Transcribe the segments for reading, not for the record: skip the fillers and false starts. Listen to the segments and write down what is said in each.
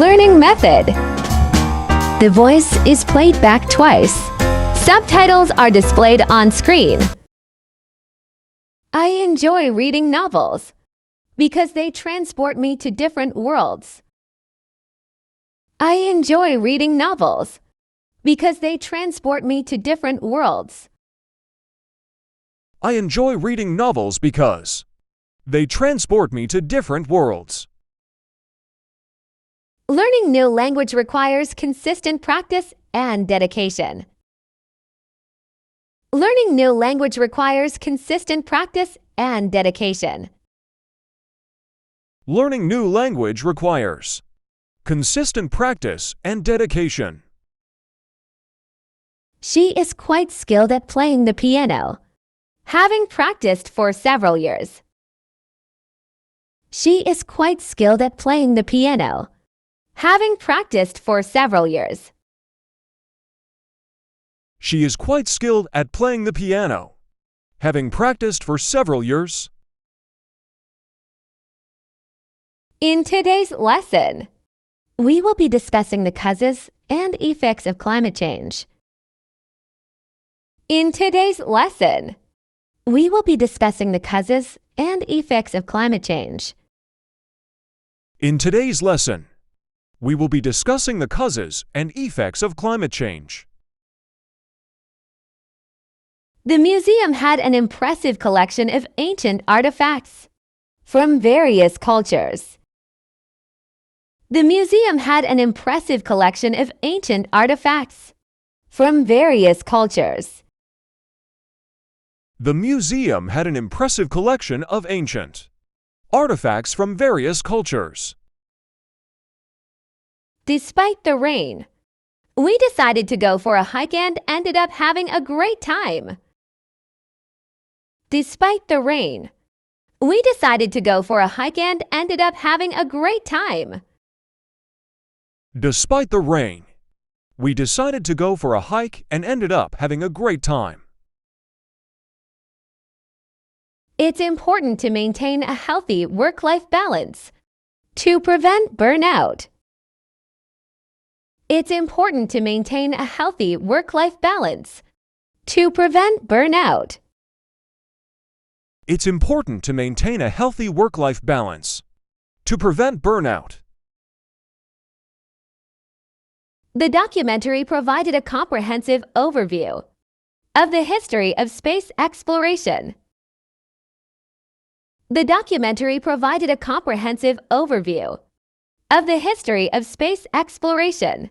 Learning method. The voice is played back twice. Subtitles are displayed on screen. I enjoy reading novels because they transport me to different worlds. I enjoy reading novels because they transport me to different worlds. I enjoy reading novels because they transport me to different worlds. Learning new language requires consistent practice and dedication. Learning new language requires consistent practice and dedication. Learning new language requires consistent practice and dedication. She is quite skilled at playing the piano, having practiced for several years. She is quite skilled at playing the piano, having practiced for several years. She is quite skilled at playing the piano, having practiced for several years. In today's lesson, we will be discussing the causes and effects of climate change. In today's lesson, we will be discussing the causes and effects of climate change. In today's lesson, we will be discussing the causes and effects of climate change. The museum had an impressive collection of ancient artifacts from various cultures. The museum had an impressive collection of ancient artifacts from various cultures. The museum had an impressive collection of ancient artifacts from various cultures. Despite the rain, we decided to go for a hike and ended up having a great time. Despite the rain, we decided to go for a hike and ended up having a great time. Despite the rain, we decided to go for a hike and ended up having a great time. It's important to maintain a healthy work-life balance to prevent burnout. It's important to maintain a healthy work-life balance to prevent burnout. It's important to maintain a healthy work-life balance to prevent burnout. The documentary provided a comprehensive overview of the history of space exploration. The documentary provided a comprehensive overview of the history of space exploration.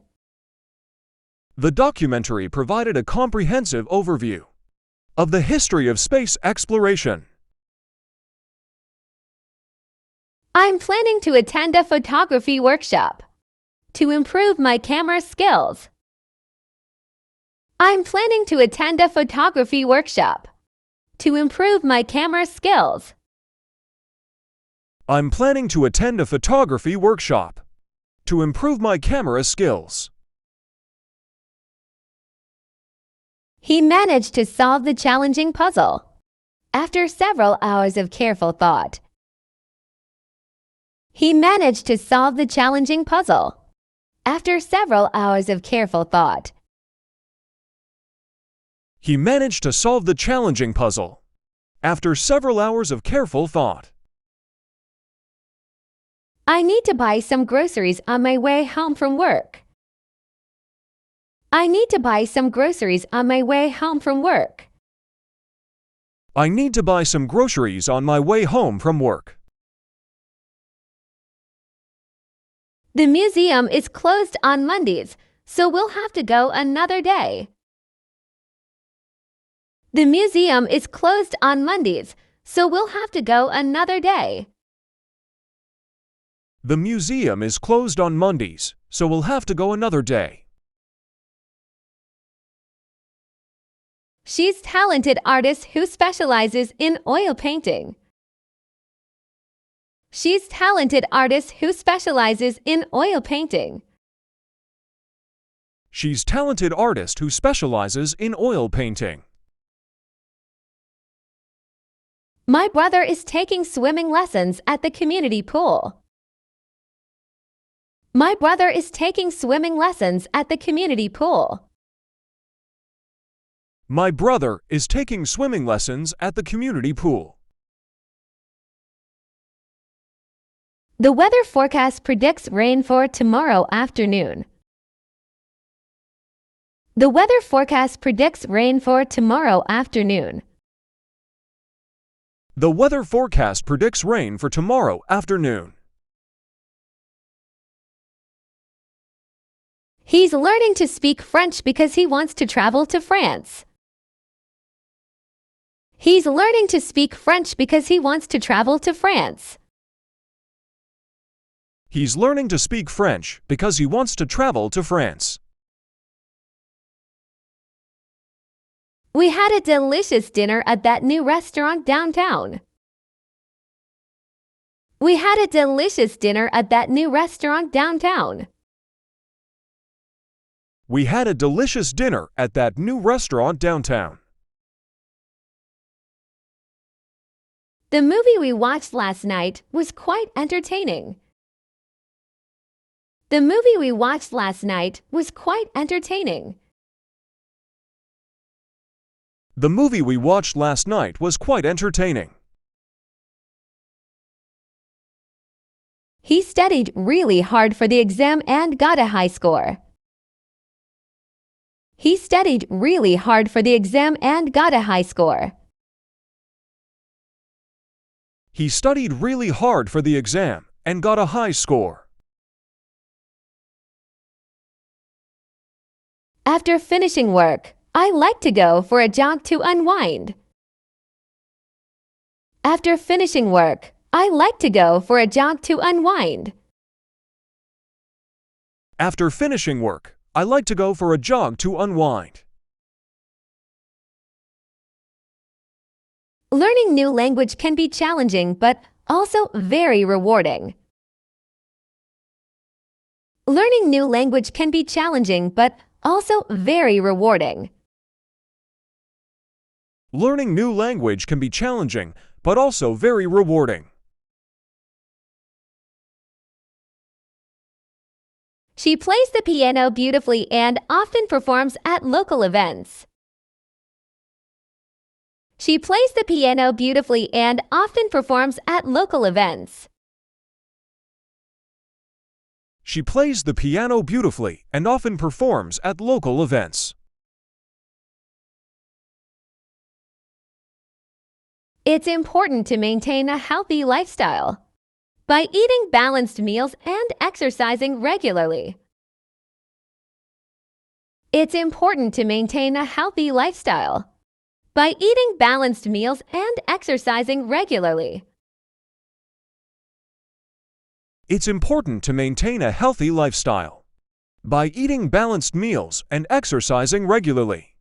The documentary provided a comprehensive overview of the history of space exploration. I'm planning to attend a photography workshop to improve my camera skills. I'm planning to attend a photography workshop to improve my camera skills. I'm planning to attend a photography workshop to improve my camera skills. He managed to solve the challenging puzzle after several hours of careful thought. He managed to solve the challenging puzzle after several hours of careful thought. He managed to solve the challenging puzzle after several hours of careful thought. I need to buy some groceries on my way home from work. I need to buy some groceries on my way home from work. I need to buy some groceries on my way home from work. The museum is closed on Mondays, so we'll have to go another day. The museum is closed on Mondays, so we'll have to go another day. The museum is closed on Mondays, so we'll have to go another day. She's a talented artist who specializes in oil painting. She's a talented artist who specializes in oil painting. She's a talented artist who specializes in oil painting. My brother is taking swimming lessons at the community pool. My brother is taking swimming lessons at the community pool. My brother is taking swimming lessons at the community pool. The weather forecast predicts rain for tomorrow afternoon. The weather forecast predicts rain for tomorrow afternoon. The weather forecast predicts rain for tomorrow afternoon. He's learning to speak French because he wants to travel to France. He's learning to speak French because he wants to travel to France. He's learning to speak French because he wants to travel to France. We had a delicious dinner at that new restaurant downtown. We had a delicious dinner at that new restaurant downtown. We had a delicious dinner at that new restaurant downtown. The movie we watched last night was quite entertaining. The movie we watched last night was quite entertaining. The movie we watched last night was quite entertaining. He studied really hard for the exam and got a high score. He studied really hard for the exam and got a high score. He studied really hard for the exam and got a high score. After finishing work, I like to go for a jog to unwind. After finishing work, I like to go for a jog to unwind. After finishing work, I like to go for a jog to unwind. Learning new language can be challenging but also very rewarding. Learning new language can be challenging but also very rewarding. Learning new language can be challenging but also very rewarding. She plays the piano beautifully and often performs at local events. She plays the piano beautifully and often performs at local events. She plays the piano beautifully and often performs at local events. It's important to maintain a healthy lifestyle by eating balanced meals and exercising regularly. It's important to maintain a healthy lifestyle by eating balanced meals and exercising regularly. It's important to maintain a healthy lifestyle by eating balanced meals and exercising regularly.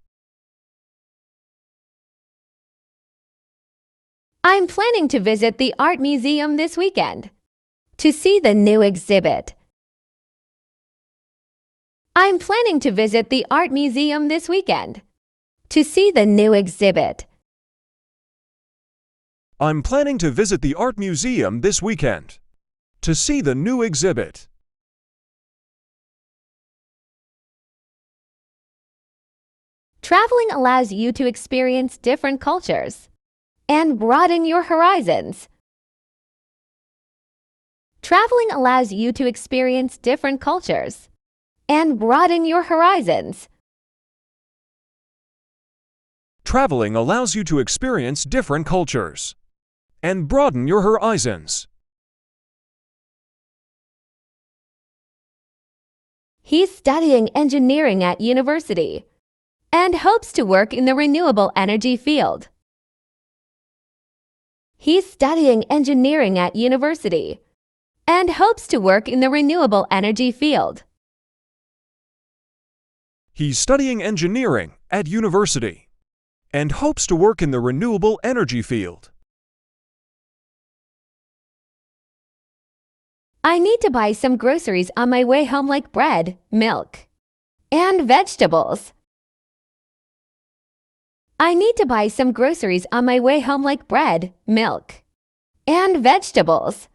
I'm planning to visit the art museum this weekend to see the new exhibit. I'm planning to visit the art museum this weekend to see the new exhibit. I'm planning to visit the art museum this weekend to see the new exhibit. Traveling allows you to experience different cultures and broaden your horizons. Traveling allows you to experience different cultures and broaden your horizons. Traveling allows you to experience different cultures and broaden your horizons. He's studying engineering at university and hopes to work in the renewable energy field. He's studying engineering at university and hopes to work in the renewable energy field. He's studying engineering at university and hopes to work in the renewable energy field. I need to buy some groceries on my way home like bread, milk, and vegetables. I need to buy some groceries on my way home like bread, milk, and vegetables.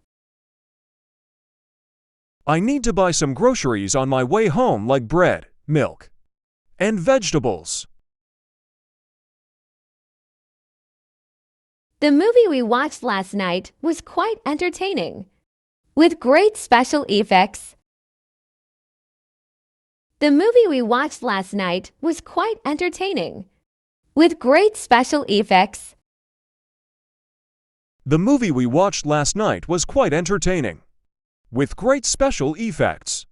I need to buy some groceries on my way home, like bread, milk, and vegetables. The movie we watched last night was quite entertaining, with great special effects. The movie we watched last night was quite entertaining, with great special effects. The movie we watched last night was quite entertaining, with great special effects.